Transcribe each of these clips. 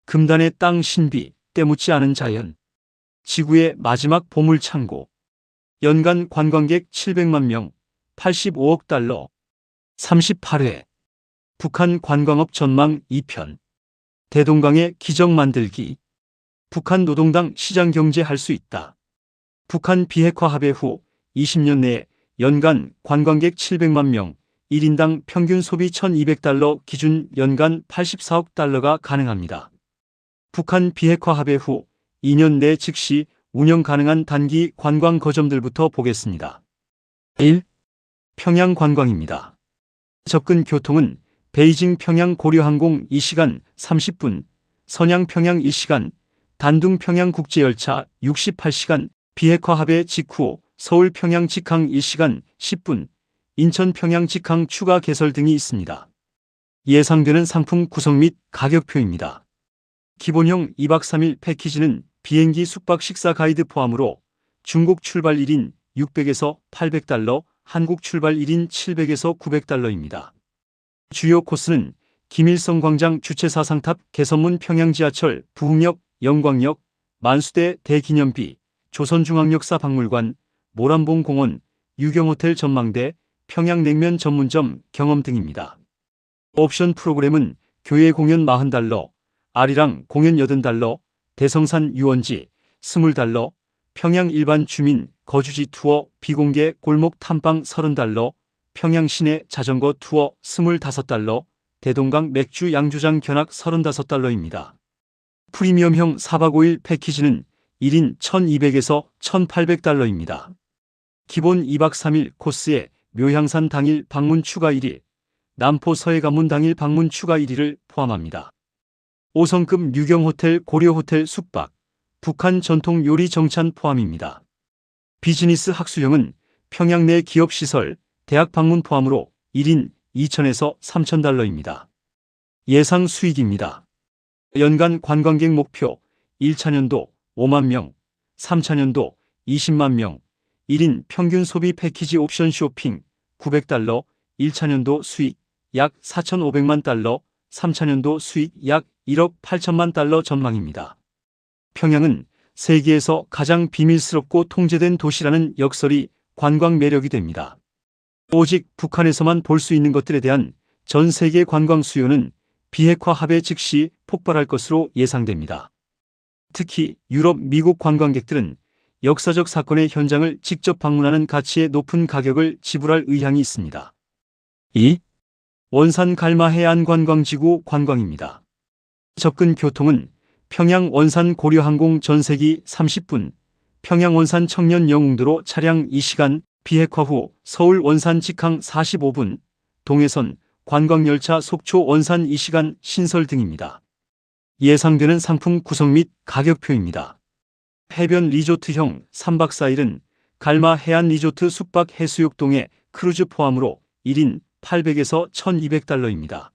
금단의 땅 신비, 때묻지 않은 자연. 지구의 마지막 보물 창고. 연간 관광객 700만 명, 85억 달러. 38회. 북한 관광업 전망 2편. 대동강의 기적 만들기. 북한 노동당 시장 경제 할 수 있다. 북한 비핵화 합의 후 20년 내에 연간 관광객 700만 명, 1인당 평균 소비 1200달러 기준 연간 84억 달러가 가능합니다. 북한 비핵화 합의 후 2년 내 즉시 운영 가능한 단기 관광 거점들부터 보겠습니다. 1. 평양 관광입니다. 접근 교통은 베이징 평양 고려항공 2시간 30분, 선양 평양 1시간, 단둥 평양 국제열차 68시간, 비핵화 합의 직후 서울 평양 직항 1시간 10분, 인천 평양 직항 추가 개설 등이 있습니다. 예상되는 상품 구성 및 가격표입니다. 기본형 2박 3일 패키지는 비행기 숙박 식사 가이드 포함으로 중국 출발 1인 600에서 800달러, 한국 출발 1인 700에서 900달러입니다. 주요 코스는 김일성 광장 주최 사상탑 개선문 평양지하철 부흥역 영광역 만수대 대기념비 조선중앙역사 박물관 모란봉 공원 유경호텔 전망대 평양냉면 전문점 경험 등입니다. 옵션 프로그램은 교회 공연 40달러, 아리랑 공연 80달러, 대성산 유원지 20달러, 평양 일반 주민 거주지 투어 비공개 골목 탐방 30달러, 평양 시내 자전거 투어 25달러, 대동강 맥주 양조장 견학 35달러입니다. 프리미엄형 4박 5일 패키지는 1인 1200에서 1800달러입니다. 기본 2박 3일 코스에 묘향산 당일 방문 추가 1일, 남포 서해관문 당일 방문 추가 1일을 포함합니다. 5성급 유경호텔 고려호텔 숙박, 북한 전통 요리 정찬 포함입니다. 비즈니스 학술형은 평양 내 기업시설, 대학 방문 포함으로 1인 2000에서 3000달러입니다. 예상 수익입니다. 연간 관광객 목표 1차년도 5만 명, 3차년도 20만 명, 1인 평균 소비 패키지 옵션 쇼핑 900달러, 1차년도 수익 약 4,500만 달러, 3차년도 수익 약 1억 8천만 달러 전망입니다. 평양은 세계에서 가장 비밀스럽고 통제된 도시라는 역설이 관광 매력이 됩니다. 오직 북한에서만 볼 수 있는 것들에 대한 전 세계 관광 수요는 비핵화 합의 즉시 폭발할 것으로 예상됩니다. 특히 유럽, 미국 관광객들은 역사적 사건의 현장을 직접 방문하는 가치에 높은 가격을 지불할 의향이 있습니다. 2. 원산 갈마 해안 관광지구 관광입니다. 접근 교통은 평양 원산 고려항공 전세기 30분, 평양 원산 청년 영웅도로 차량 2시간, 비핵화 후 서울 원산 직항 45분, 동해선 관광열차 속초 원산 2시간 신설 등입니다. 예상되는 상품 구성 및 가격표입니다. 해변 리조트형 3박 4일은 갈마 해안 리조트 숙박 해수욕 동해 크루즈 포함으로 1인 800에서 1200달러입니다.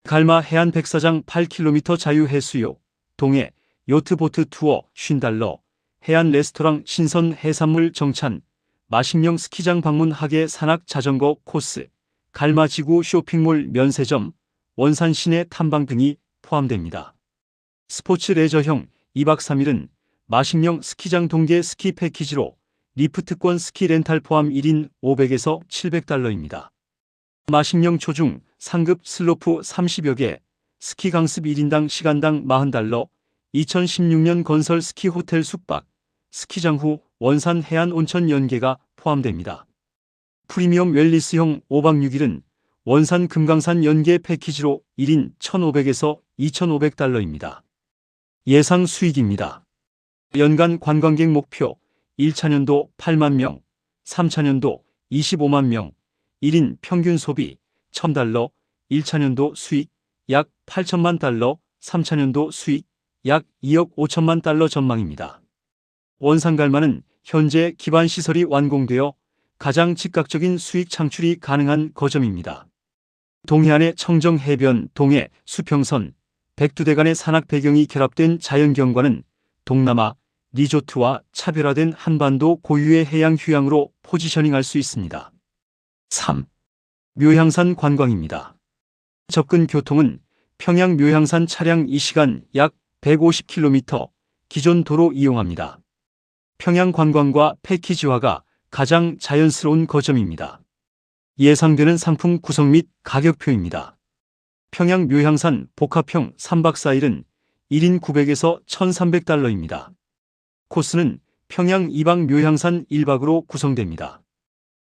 갈마 해안 백사장 8km 자유해수욕, 동해 요트보트 투어 50달러, 해안 레스토랑 신선 해산물 정찬, 마식령 스키장 방문 하계 산악 자전거 코스, 갈마지구 쇼핑몰 면세점, 원산 시내 탐방 등이 포함됩니다. 스포츠 레저형 2박 3일은 마식령 스키장 동계 스키 패키지로 리프트권 스키 렌탈 포함 1인 500에서 700달러입니다. 마식령 초중 상급 슬로프 30여 개, 스키 강습 1인당 시간당 40달러, 2016년 건설 스키 호텔 숙박, 스키장 후 원산 해안 온천 연계가 포함됩니다. 프리미엄 웰리스형 5박 6일은 원산 금강산 연계 패키지로 1인 1,500에서 2,500달러입니다. 예상 수익입니다. 연간 관광객 목표 1차년도 8만 명, 3차년도 25만 명, 1인 평균 소비 1,000달러, 1차년도 수익 약 8천만 달러, 3차년도 수익 약 2억 5천만 달러 전망입니다. 원산 갈마는 현재 기반 시설이 완공되어 가장 즉각적인 수익 창출이 가능한 거점입니다. 동해안의 청정 해변, 동해, 수평선, 백두대간의 산악 배경이 결합된 자연경관은 동남아, 리조트와 차별화된 한반도 고유의 해양 휴양으로 포지셔닝할 수 있습니다. 3. 묘향산 관광입니다. 접근 교통은 평양 묘향산 차량 2시간 약 150km, 기존 도로 이용합니다. 평양 관광과 패키지화가 가장 자연스러운 거점입니다. 예상되는 상품 구성 및 가격표입니다. 평양 묘향산 복합형 3박 4일은 1인 900에서 1,300달러입니다. 코스는 평양 2박 묘향산 1박으로 구성됩니다.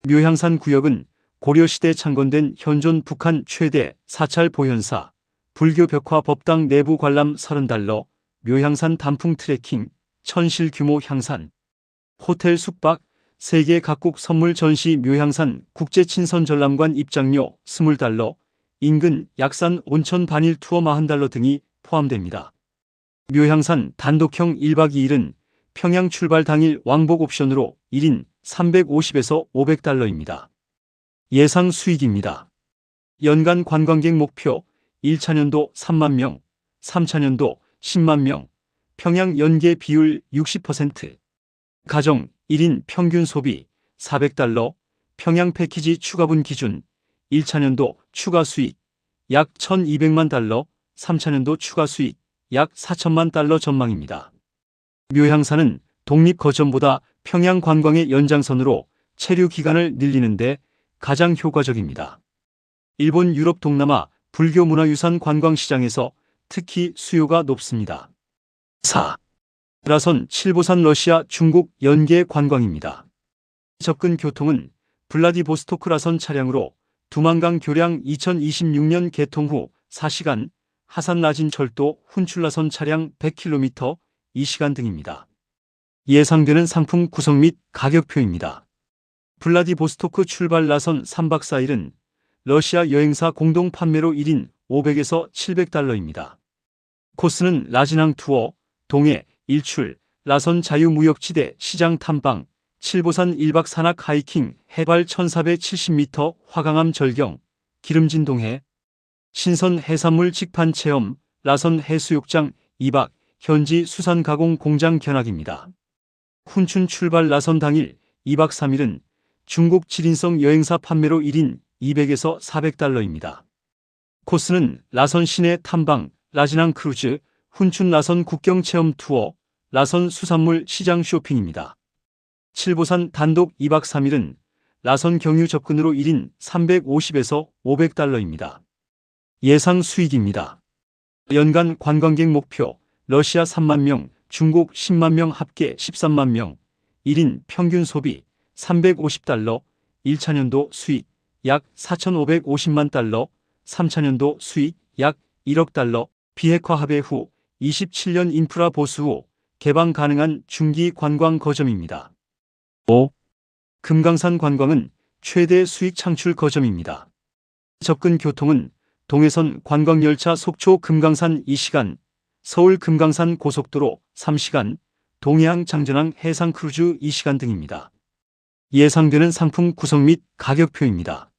묘향산 구역은 고려시대 창건된 현존 북한 최대 사찰 보현사, 불교 벽화 법당 내부 관람 30달러, 묘향산 단풍 트레킹, 천실 규모 향산, 호텔 숙박, 세계 각국 선물 전시 묘향산 국제친선 전람관 입장료 20달러, 인근 약산 온천 반일 투어 40달러 등이 포함됩니다. 묘향산 단독형 1박 2일은 평양 출발 당일 왕복 옵션으로 1인 350에서 500달러입니다. 예상 수익입니다. 연간 관광객 목표 1차년도 3만 명, 3차년도 10만 명, 평양 연계 비율 60%, 가정 1인 평균 소비 400달러, 평양 패키지 추가분 기준 1차년도 추가 수익 약 1,200만 달러, 3차년도 추가 수익 약 4천만 달러 전망입니다. 묘향산은 독립 거점보다 평양 관광의 연장선으로 체류 기간을 늘리는데 가장 효과적입니다. 일본, 유럽, 동남아 불교 문화유산 관광시장에서 특히 수요가 높습니다. 4. 라선 7보산 러시아 중국 연계 관광입니다. 접근 교통은 블라디보스토크 라선 차량으로 두만강 교량 2026년 개통 후 4시간, 하산 라진 철도 훈출라선 차량 100km 2시간 등입니다. 예상되는 상품 구성 및 가격표입니다. 블라디보스토크 출발 라선 3박 4일은 러시아 여행사 공동 판매로 1인 500에서 700달러입니다. 코스는 라진항 투어, 동해, 일출, 라선 자유무역지대 시장 탐방, 7보산 1박 산악 하이킹, 해발 1470m 화강암 절경, 기름진 동해, 신선 해산물 직판 체험, 라선 해수욕장 2박, 현지 수산 가공 공장 견학입니다. 훈춘 출발 라선 당일 2박 3일은 중국 지린성 여행사 판매로 1인 200에서 400달러입니다. 코스는 라선 시내 탐방, 라진항 크루즈, 훈춘 라선 국경 체험 투어, 라선 수산물 시장 쇼핑입니다. 7보산 단독 2박 3일은 라선 경유 접근으로 1인 350에서 500달러입니다. 예상 수익입니다. 연간 관광객 목표 러시아 3만 명, 중국 10만 명 합계 13만 명, 1인 평균 소비 350달러, 1차년도 수익 약 4,550만 달러, 3차년도 수익 약 1억 달러, 비핵화 합의 후 27년 인프라 보수 후 개방 가능한 중기 관광 거점입니다. 5. 금강산 관광은 최대 수익 창출 거점입니다. 접근 교통은 동해선 관광열차 속초 금강산 2시간, 서울 금강산 고속도로 3시간, 동해안 장전항 해상 크루즈 2시간 등입니다. 예상되는 상품 구성 및 가격표입니다.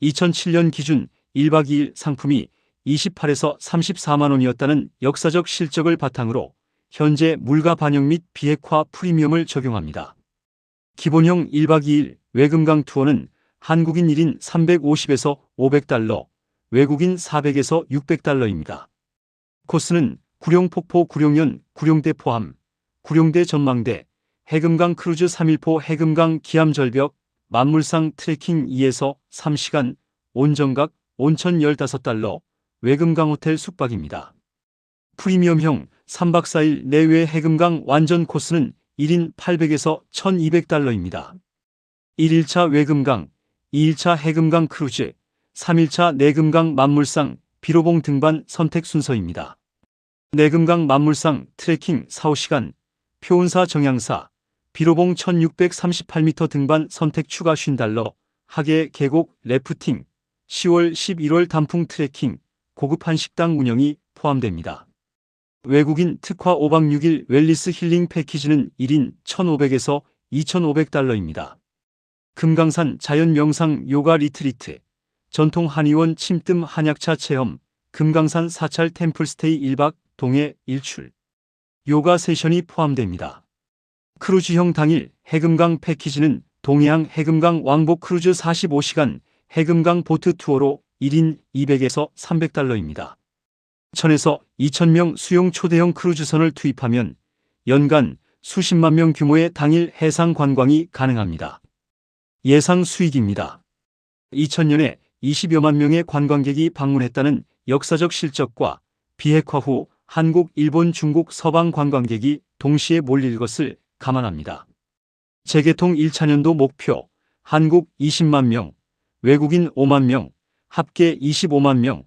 2007년 기준 1박 2일 상품이 28에서 34만 원이었다는 역사적 실적을 바탕으로 현재 물가 반영 및 비핵화 프리미엄을 적용합니다. 기본형 1박 2일 외금강 투어는 한국인 1인 350에서 500달러, 외국인 400에서 600달러입니다. 코스는 구룡폭포 구룡연 구룡대 포함, 구룡대 전망대, 해금강 크루즈 3일포 해금강 기암절벽, 만물상 트레킹 2에서 3시간, 온정각 온천 15달러, 외금강 호텔 숙박입니다. 프리미엄형 3박 4일 내외 해금강 완전 코스는 1인 800에서 1200달러입니다. 1일차 외금강, 2일차 해금강 크루즈, 3일차 내금강 만물상 비로봉 등반 선택 순서입니다. 내금강 만물상 트레킹 4~5시간, 표운사 정양사, 비로봉 1638m 등반 선택 추가 50달러, 하계 계곡 래프팅, 10월 11월 단풍 트레킹, 고급 한식당 운영이 포함됩니다. 외국인 특화 5박 6일 웰리스 힐링 패키지는 1인 1,500에서 2,500달러입니다. 금강산 자연 명상 요가 리트리트, 전통 한의원 침뜸 한약차 체험, 금강산 사찰 템플스테이 1박 동해 일출, 요가 세션이 포함됩니다. 크루즈형 당일 해금강 패키지는 동해안 해금강 왕복 크루즈 45시간 해금강 보트 투어로 1인 200에서 300달러입니다. 천에서 2,000명 수용 초대형 크루즈선을 투입하면 연간 수십만 명 규모의 당일 해상 관광이 가능합니다. 예상 수익입니다. 2000년에 20여만 명의 관광객이 방문했다는 역사적 실적과 비핵화 후 한국, 일본, 중국, 서방 관광객이 동시에 몰릴 것을 감안합니다. 재개통 1차년도 목표 한국 20만 명, 외국인 5만 명, 합계 25만 명.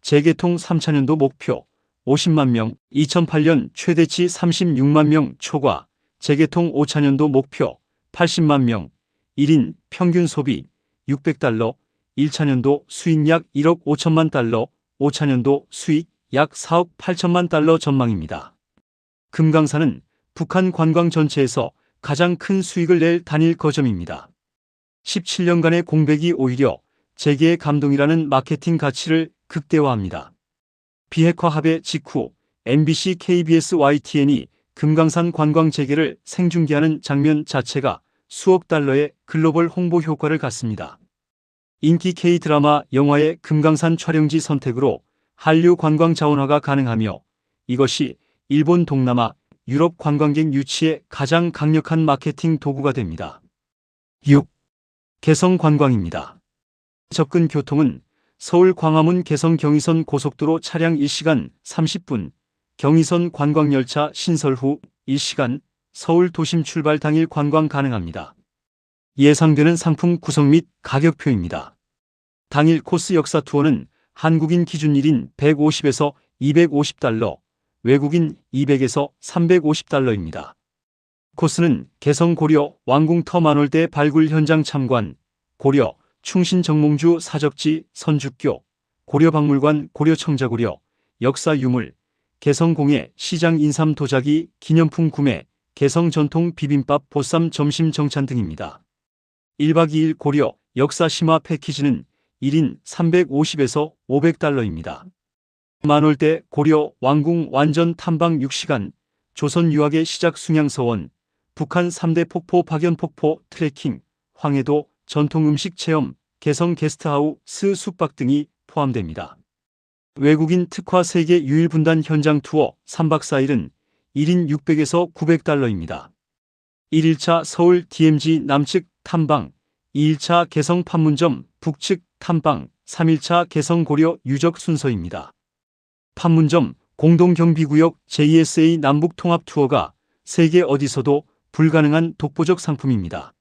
재개통 3차년도 목표 50만 명, 2008년 최대치 36만 명 초과. 재개통 5차년도 목표 80만 명, 1인 평균 소비 600달러, 1차년도 수익 약 1억 5천만 달러, 5차년도 수익 약 4억 8천만 달러 전망입니다. 금강산은 북한 관광 전체에서 가장 큰 수익을 낼 단일 거점입니다. 17년간의 공백이 오히려 재개의 감동이라는 마케팅 가치를 극대화합니다. 비핵화 합의 직후 MBC, KBS, YTN이 금강산 관광 재개를 생중계하는 장면 자체가 수억 달러의 글로벌 홍보 효과를 갖습니다. 인기 K-드라마, 영화의 금강산 촬영지 선택으로 한류 관광 자원화가 가능하며 이것이 일본, 동남아, 유럽 관광객 유치에 가장 강력한 마케팅 도구가 됩니다. 6. 개성 관광입니다. 접근 교통은 서울 광화문 개성 경의선 고속도로 차량 1시간 30분, 경의선 관광열차 신설 후 1시간, 서울 도심 출발 당일 관광 가능합니다. 예상되는 상품 구성 및 가격표입니다. 당일 코스 역사 투어는 한국인 기준 1인 150에서 250달러, 외국인 200에서 350달러입니다. 코스는 개성 고려 왕궁터 만월대 발굴 현장 참관, 고려 충신 정몽주 사적지 선주교, 고려박물관 고려청자고려, 역사 유물, 개성공예 시장 인삼 도자기 기념품 구매, 개성 전통 비빔밥 보쌈 점심 정찬 등입니다. 1박 2일 고려 역사 심화 패키지는 1인 350에서 500달러입니다. 만월대 고려 왕궁 완전 탐방 6시간, 조선 유학의 시작 숭양서원, 북한 3대 폭포 박연폭포 트레킹, 황해도 전통 음식 체험, 개성 게스트하우스 숙박 등이 포함됩니다. 외국인 특화 세계 유일 분단 현장 투어 3박 4일은 1인 600에서 900달러입니다. 1일차 서울 DMZ 남측 탐방, 2일차 개성 판문점 북측 탐방, 3일차 개성 고려 유적 순서입니다. 판문점 공동경비구역 JSA 남북 통합 투어가 세계 어디서도 불가능한 독보적 상품입니다.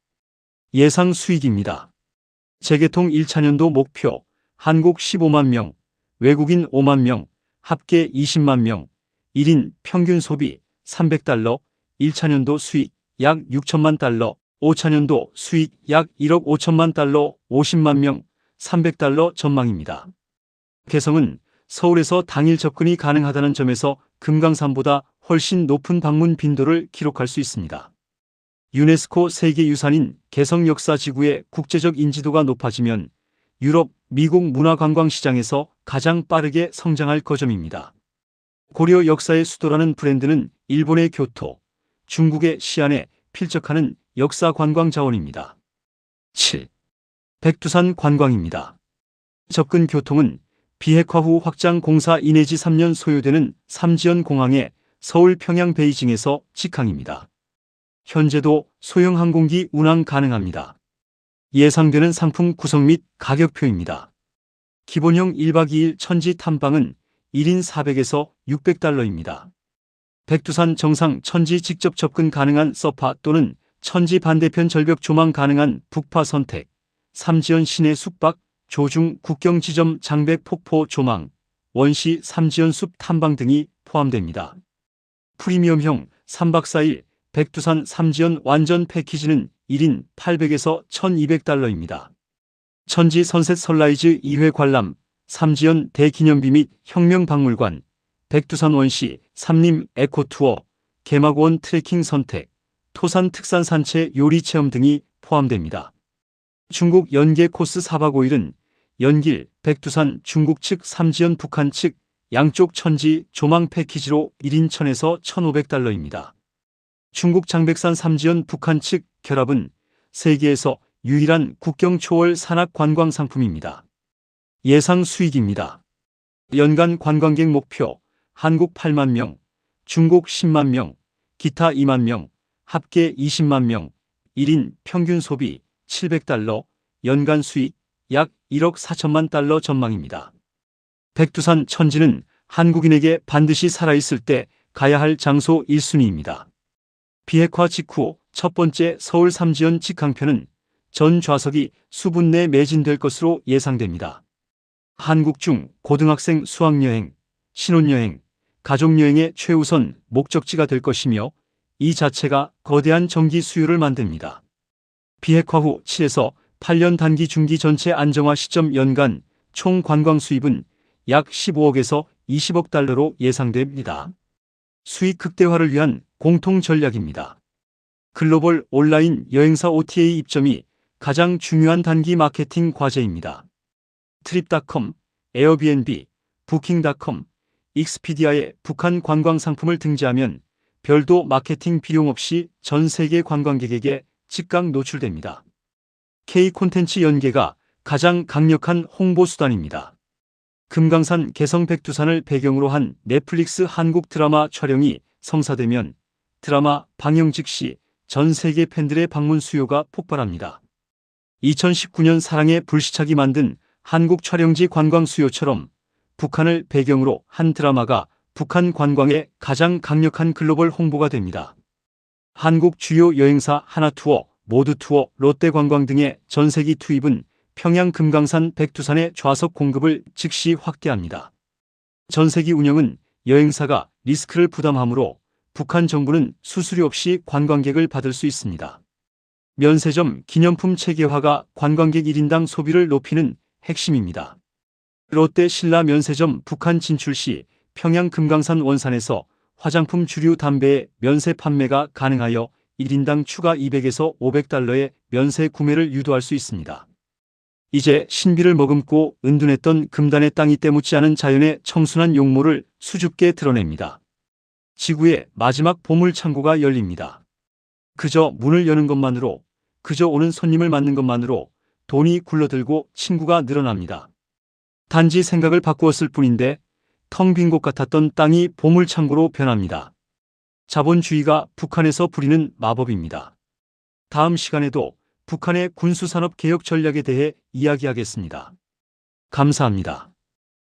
예상 수익입니다. 재개통 1차년도 목표 한국 15만 명, 외국인 5만 명, 합계 20만 명, 1인 평균 소비 300달러, 1차년도 수익 약 6천만 달러, 5차년도 수익 약 1억 5천만 달러, 50만 명, 300달러 전망입니다. 개성은 서울에서 당일 접근이 가능하다는 점에서 금강산보다 훨씬 높은 방문 빈도를 기록할 수 있습니다. 유네스코 세계유산인 개성역사지구의 국제적 인지도가 높아지면 유럽, 미국 문화관광시장에서 가장 빠르게 성장할 거점입니다. 고려 역사의 수도라는 브랜드는 일본의 교토, 중국의 시안에 필적하는 역사 관광 자원입니다. 7. 백두산 관광입니다. 접근 교통은 비핵화 후 확장 공사 2 내지 3년 소요되는 삼지연 공항에 서울, 평양, 베이징에서 직항입니다. 현재도 소형 항공기 운항 가능합니다. 예상되는 상품 구성 및 가격표입니다. 기본형 1박 2일 천지 탐방은 1인 400에서 600달러입니다. 백두산 정상 천지 직접 접근 가능한 서파 또는 천지 반대편 절벽 조망 가능한 북파 선택, 삼지연 시내 숙박, 조중 국경 지점 장백 폭포 조망, 원시 삼지연 숲 탐방 등이 포함됩니다. 프리미엄형 3박 4일 백두산 삼지연 완전 패키지는 1인 800에서 1200달러입니다. 천지 선셋 선라이즈 2회 관람, 삼지연 대기념비 및 혁명박물관, 백두산 원시 삼림 에코투어, 개막원 트레킹 선택, 토산 특산 산채 요리 체험 등이 포함됩니다. 중국 연계 코스 4박 5일은 연길, 백두산 중국 측 삼지연 북한 측 양쪽 천지 조망 패키지로 1인 1000에서 1500달러입니다. 중국 장백산 삼지연 북한 측 결합은 세계에서 유일한 국경 초월 산악 관광 상품입니다. 예상 수익입니다. 연간 관광객 목표 한국 8만 명, 중국 10만 명, 기타 2만 명, 합계 20만 명, 1인 평균 소비 $700, 연간 수익 약 1억 4천만 달러 전망입니다. 백두산 천지는 한국인에게 반드시 살아있을 때 가야 할 장소 1순위입니다. 비핵화 직후 첫 번째 서울 삼지연 직항편은 전 좌석이 수분 내 매진될 것으로 예상됩니다. 한국 중 고등학생 수학여행, 신혼여행, 가족여행의 최우선 목적지가 될 것이며 이 자체가 거대한 정기 수요를 만듭니다. 비핵화 후 7에서 8년 단기 중기 전체 안정화 시점 연간 총 관광 수입은 약 15억에서 20억 달러로 예상됩니다. 수익 극대화를 위한 공통 전략입니다. 글로벌 온라인 여행사 OTA 입점이 가장 중요한 단기 마케팅 과제입니다. 트립닷컴, 에어비앤비, 부킹닷컴, 익스피디아에 북한 관광 상품을 등재하면 별도 마케팅 비용 없이 전 세계 관광객에게 즉각 노출됩니다. K 콘텐츠 연계가 가장 강력한 홍보 수단입니다. 금강산 개성 백두산을 배경으로 한 넷플릭스 한국 드라마 촬영이 성사되면 드라마 방영 즉시 전 세계 팬들의 방문 수요가 폭발합니다. 2019년 사랑의 불시착이 만든 한국 촬영지 관광 수요처럼 북한을 배경으로 한 드라마가 북한 관광의 가장 강력한 글로벌 홍보가 됩니다. 한국 주요 여행사 하나투어, 모두투어, 롯데관광 등의 전세기 투입은 평양 금강산 백두산의 좌석 공급을 즉시 확대합니다. 전세기 운영은 여행사가 리스크를 부담하므로 북한 정부는 수수료 없이 관광객을 받을 수 있습니다. 면세점 기념품 체계화가 관광객 1인당 소비를 높이는 핵심입니다. 롯데 신라 면세점 북한 진출 시 평양 금강산 원산에서 화장품 주류 담배의 면세 판매가 가능하여 1인당 추가 200에서 500달러의 면세 구매를 유도할 수 있습니다. 이제 신비를 머금고 은둔했던 금단의 땅이 때묻지 않은 자연의 청순한 용모를 수줍게 드러냅니다. 지구의 마지막 보물 창고가 열립니다. 그저 문을 여는 것만으로, 그저 오는 손님을 맞는 것만으로 돈이 굴러들고 친구가 늘어납니다. 단지 생각을 바꾸었을 뿐인데 텅 빈 곳 같았던 땅이 보물 창고로 변합니다. 자본주의가 북한에서 부리는 마법입니다. 다음 시간에도 북한의 군수산업 개혁 전략에 대해 이야기하겠습니다. 감사합니다.